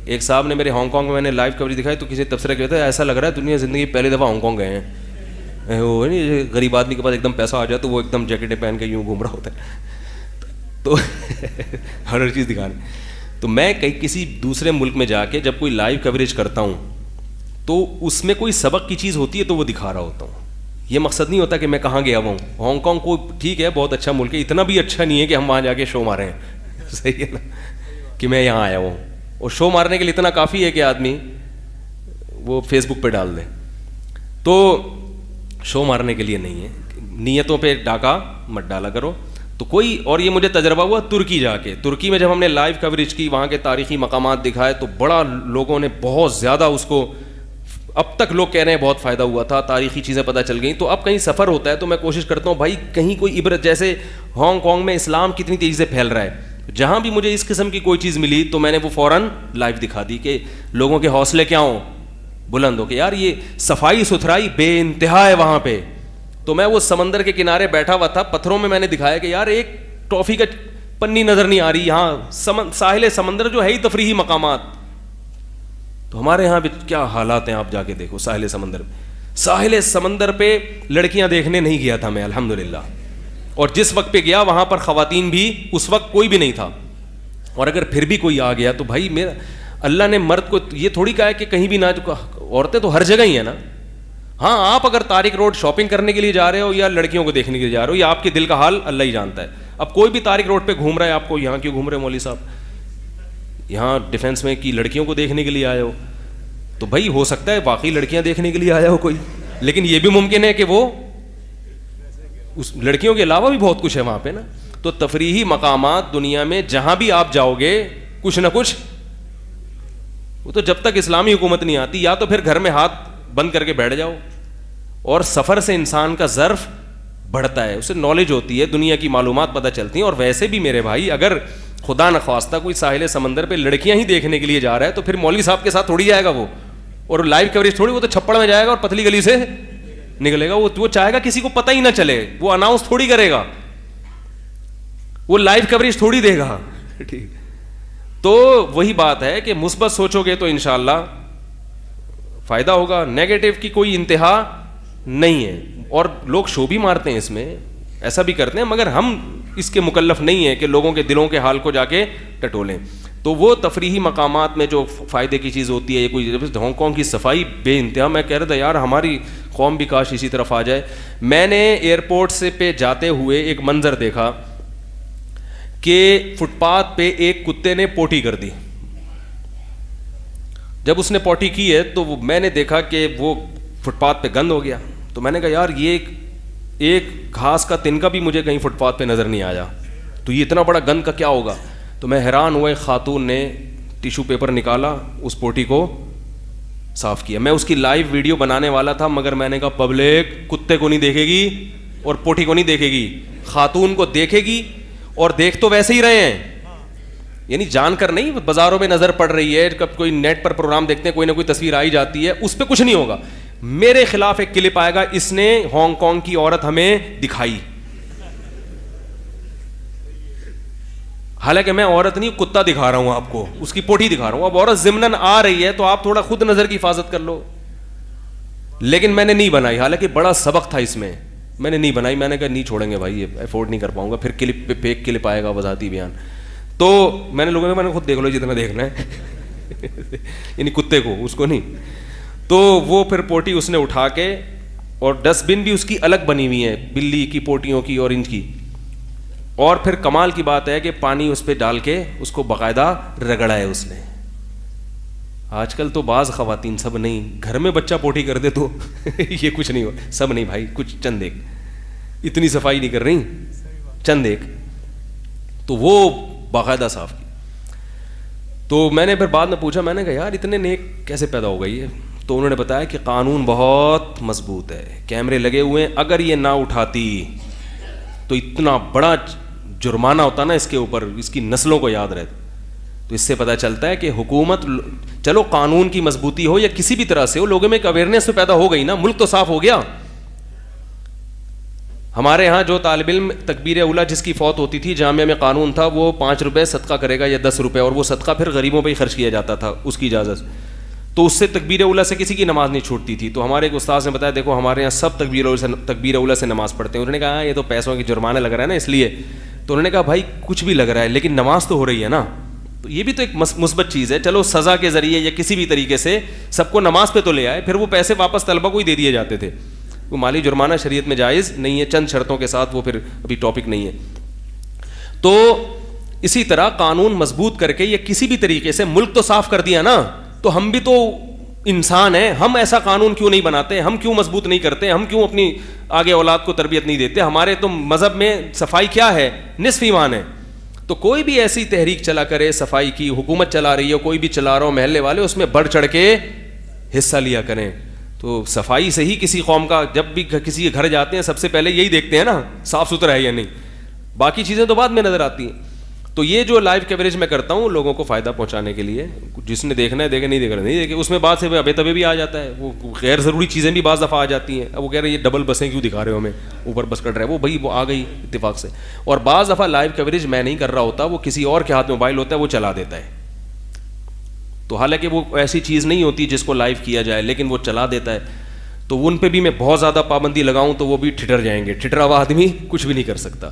ایک صاحب نے میرے ہانگ کانگ میں میں نے لائیو کوریج دکھائی تو کسی تبصرہ کیا تھا ایسا لگ رہا ہے دنیا زندگی پہلی دفعہ ہانگ کانگ گئے ہیں. وہ نہیں غریب آدمی کے پاس ایک دم پیسہ آ جائے تو وہ ایک دم جیکٹیں پہن کے یوں گھوم رہا ہوتا ہے تو ہر چیز دکھا رہے. تو میں کسی دوسرے ملک میں جا کے جب کوئی لائیو کوریج کرتا ہوں تو اس میں کوئی سبق کی چیز ہوتی ہے تو وہ دکھا رہا ہوتا ہوں. یہ مقصد نہیں ہوتا کہ میں کہاں گیا ہوا ہوں. ہانگ کانگ کو ٹھیک ہے بہت اچھا ملک ہے, اتنا بھی اچھا نہیں ہے کہ ہم وہاں جا کے شو مارے ہیں, صحیح ہے نا, کہ میں یہاں آیا ہوں. اور شو مارنے کے لیے اتنا کافی ہے کہ آدمی وہ فیس بک پہ ڈال دے, تو شو مارنے کے لیے نہیں ہے. نیتوں پہ ڈاکہ مت ڈالا کرو. تو کوئی اور یہ مجھے تجربہ ہوا ترکی جا کے. ترکی میں جب ہم نے لائیو کوریج کی, وہاں کے تاریخی مقامات دکھائے تو بڑا لوگوں نے بہت زیادہ اس کو, اب تک لوگ کہہ رہے ہیں بہت فائدہ ہوا تھا, تاریخی چیزیں پتہ چل گئیں. تو اب کہیں سفر ہوتا ہے تو میں کوشش کرتا ہوں بھائی کہیں کوئی عبرت, جیسے ہانگ کانگ میں اسلام کتنی تیزی سے پھیل رہا ہے, جہاں بھی مجھے اس قسم کی کوئی چیز ملی تو میں نے وہ فوراً لائیو دکھا دی کہ لوگوں کے حوصلے کیا ہوں, بلند ہو کہ یار یہ صفائی ستھرائی بے انتہا ہے وہاں پہ. تو میں وہ سمندر کے کنارے بیٹھا ہوا تھا, پتھروں میں نے دکھایا کہ یار ایک ٹافی کا پنی نظر نہیں آ رہی یہاں. ساحل سمندر جو ہے ہی تفریحی مقامات, تو ہمارے یہاں بھی کیا حالات ہیں آپ جا کے دیکھو. ساحل سمندر میں, ساحل سمندر پہ لڑکیاں دیکھنے نہیں گیا تھا میں الحمدللہ, اور جس وقت پہ گیا وہاں پر خواتین بھی اس وقت کوئی بھی نہیں تھا. اور اگر پھر بھی کوئی آ گیا تو بھائی میرا اللہ نے مرد کو یہ تھوڑی کہا ہے کہ کہیں بھی نہ, عورتیں تو ہر جگہ ہی ہیں نا. ہاں آپ اگر طارق روڈ شاپنگ کرنے کے لیے جا رہے ہو یا لڑکیوں کو دیکھنے کے لیے جا رہے ہو, یا آپ کے دل کا حال اللہ ہی جانتا ہے. اب کوئی بھی طارق روڈ پہ گھوم رہا ہے, آپ کو یہاں کیوں گھوم رہے ہو مولوی صاحب, یہاں ڈیفینس میں کی لڑکیوں کو دیکھنے کے لیے آئے ہو, تو بھائی ہو سکتا ہے واقعی لڑکیاں دیکھنے کے لیے آیا ہو کوئی, لیکن یہ بھی ممکن ہے کہ وہ اس لڑکیوں کے علاوہ بھی بہت کچھ ہے وہاں پہ نا. تو تفریحی مقامات دنیا میں جہاں بھی آپ جاؤ گے کچھ نہ کچھ, وہ تو جب تک اسلامی حکومت نہیں آتی یا تو پھر گھر میں ہاتھ بند کر کے بیٹھ جاؤ. اور سفر سے انسان کا ظرف بڑھتا ہے, اسے نالج ہوتی ہے, دنیا کی معلومات پتہ چلتی ہیں. اور ویسے بھی میرے بھائی اگر خدا نخواستہ کوئی ساحل سمندر پہ لڑکیاں ہی دیکھنے کے لیے جا رہا ہے تو پھر مولوی صاحب کے ساتھ تھوڑی جائے گا وہ, اور لائیو کوریج تھوڑی, وہ تو چھپڑ میں جائے گا اور پتلی گلی سے نکلے گا. وہ چاہے گا کسی کو پتہ ہی نہ چلے, وہ اناؤنس تھوڑی کرے گا, وہ لائیو کوریج تھوڑی دے گا. ٹھیک, تو وہی بات ہے کہ مثبت سوچو گے تو انشاءاللہ فائدہ ہوگا. نیگیٹو کی کوئی انتہا نہیں ہے, اور لوگ شو بھی مارتے ہیں اس میں, ایسا بھی کرتے ہیں, مگر ہم اس کے مکلف نہیں ہیں کہ لوگوں کے دلوں کے حال کو جا کے ٹٹولیں. تو وہ تفریحی مقامات میں جو فائدے کی چیز ہوتی ہے, یہ کوئی ہانگ کانگ کی صفائی بے انتہا, میں کہہ رہا تھا یار ہماری قوم بھی کاش اسی طرف آ جائے. میں نے ایئرپورٹ سے پہ جاتے ہوئے ایک منظر دیکھا کہ فٹ پاتھ پہ ایک کتے نے پوٹی کر دی. جب اس نے پوٹی کی ہے تو میں نے دیکھا کہ وہ فٹ پاتھ پہ گند ہو گیا. تو میں نے کہا یار یہ ایک گھاس کا تنکا بھی مجھے کہیں فٹ پاتھ پہ نظر نہیں آیا, تو یہ اتنا بڑا گند کا کیا ہوگا. تو میں حیران ہوا, ایک خاتون نے ٹیشو پیپر نکالا, اس پوٹی کو صاف کیا. میں اس کی لائیو ویڈیو بنانے والا تھا, مگر میں نے کہا پبلک کتے کو نہیں دیکھے گی اور پوٹی کو نہیں دیکھے گی, خاتون کو دیکھے گی. اور دیکھ تو ویسے ہی رہے ہیں, یعنی جان کر نہیں, بازاروں میں نظر پڑ رہی ہے, کب کوئی نیٹ پر پروگرام دیکھتے ہیں کوئی نہ کوئی تصویر آئی جاتی ہے, اس پہ کچھ نہیں ہوگا. میرے خلاف ایک کلپ آئے گا, اس نے ہانگ کانگ کی عورت ہمیں دکھائی, حالانکہ میں عورت نہیں کتا دکھا رہا ہوں آپ کو, اس کی پوٹھی دکھا رہا ہوں. اب عورت ضمناً آ رہی ہے تو آپ تھوڑا خود نظر کی حفاظت کر لو. لیکن میں نے نہیں بنائی, حالانکہ بڑا سبق تھا اس میں, میں نے نہیں بنائی. میں نے کہا نہیں چھوڑیں گے بھائی, یہ افورڈ نہیں کر پاؤں گا, پھر کلپ پہ فیک کلپ آئے گا وضاحتی بیان. تو میں نے لوگوں نے, میں نے خود دیکھ لو جتنا دیکھنا ہے, یعنی کتے کو, اس کو نہیں. تو وہ پھر پوٹی اس نے اٹھا کے, اور ڈسٹ بن بھی اس کی الگ بنی ہوئی ہے, بلی کی, پوٹیوں کی اور ان کی. اور پھر کمال کی بات ہے کہ پانی اس پہ ڈال کے اس کو باقاعدہ رگڑا ہے اس نے. آج کل تو بعض خواتین, سب نہیں, گھر میں بچہ پوٹی کر دے تو یہ کچھ نہیں ہو, سب نہیں بھائی, کچھ چند ایک, اتنی صفائی نہیں کر رہی, چند ایک, تو وہ باقاعدہ صاف کی. تو میں نے پھر بعد میں پوچھا, میں نے کہا یار اتنے نیک کیسے پیدا ہو گئی ہے. تو انہوں نے بتایا کہ قانون بہت مضبوط ہے, کیمرے لگے ہوئے ہیں, اگر یہ نہ اٹھاتی تو اتنا بڑا جرمانہ ہوتا نا اس کے اوپر, اس کی نسلوں کو یاد رہتا. تو اس سے پتہ چلتا ہے کہ حکومت, چلو قانون کی مضبوطی ہو یا کسی بھی طرح سے ہو, لوگوں میں ایک اویئرنیس تو پیدا ہو گئی نا, ملک تو صاف ہو گیا. ہمارے یہاں جو طالب علم تکبیر اولیٰ جس کی فوت ہوتی تھی، جامعہ میں قانون تھا وہ 5 روپے صدقہ کرے گا یا 10 روپے، اور وہ صدقہ پھر غریبوں پہ ہی خرچ کیا جاتا تھا اس کی اجازت، تو اس سے تکبیر اولیٰ سے کسی کی نماز نہیں چھوٹتی تھی. تو ہمارے ایک استاذ نے بتایا دیکھو ہمارے یہاں سب تکبیر اولیٰ سے نماز پڑھتے ہیں. انہوں نے کہا یہ تو پیسوں کی جرمانہ لگ رہا ہے نا اس لیے. تو انہوں نے کہا بھائی کچھ بھی لگ رہا ہے لیکن نماز تو ہو رہی ہے نا. تو یہ بھی تو ایک مثبت چیز ہے. چلو سزا کے ذریعے یا کسی بھی طریقے سے سب کو نماز پہ تو لے آئے, پھر وہ پیسے واپس طلبہ کو ہی دے دیے جاتے تھے. وہ مالی جرمانہ شریعت میں جائز نہیں ہے, چند شرطوں کے ساتھ, وہ پھر ابھی ٹاپک نہیں ہے. تو اسی طرح قانون مضبوط کر کے یا کسی بھی طریقے سے ملک تو صاف کر دیا نا, تو ہم بھی تو انسان ہیں, ہم ایسا قانون کیوں نہیں بناتے, ہم کیوں مضبوط نہیں کرتے, ہم کیوں اپنی آگے اولاد کو تربیت نہیں دیتے. ہمارے تو مذہب میں صفائی کیا ہے, نصف ایمان ہے. تو کوئی بھی ایسی تحریک چلا کرے صفائی کی, حکومت چلا رہی ہے, کوئی بھی چلا رہا ہو, محلے والے اس میں بڑھ چڑھ کے حصہ لیا کریں. تو صفائی سے ہی کسی قوم کا, جب بھی کسی کے گھر جاتے ہیں سب سے پہلے یہی دیکھتے ہیں نا صاف ستھرا ہے یا نہیں, باقی چیزیں تو بعد میں نظر آتی ہیں. تو یہ جو لائیو کوریج میں کرتا ہوں لوگوں کو فائدہ پہنچانے کے لیے, جس نے دیکھنا ہے دیکھے, نہیں دیکھنا نہیں دیکھے. اس میں بعد سے ابے تبے بھی آ جاتا ہے, وہ غیر ضروری چیزیں بھی بعض دفعہ آ جاتی ہیں. اب وہ کہہ رہے ہیں یہ ڈبل بسیں کیوں دکھا رہے ہو ہمیں, اوپر بس کٹ رہا ہے, وہ بھائی وہ آ گئی اتفاق سے. اور بعض دفعہ لائیو کوریج میں نہیں کر رہا ہوتا, وہ کسی اور کے ہاتھ میں موبائل ہوتا ہے, وہ چلا دیتا ہے. تو حالانکہ وہ ایسی چیز نہیں ہوتی جس کو لائیو کیا جائے, لیکن وہ چلا دیتا ہے. تو ان پہ بھی میں بہت زیادہ پابندی لگاؤں تو وہ بھی ٹھٹر جائیں گے. ٹھٹرا ہوا آدمی کچھ بھی نہیں کر سکتا.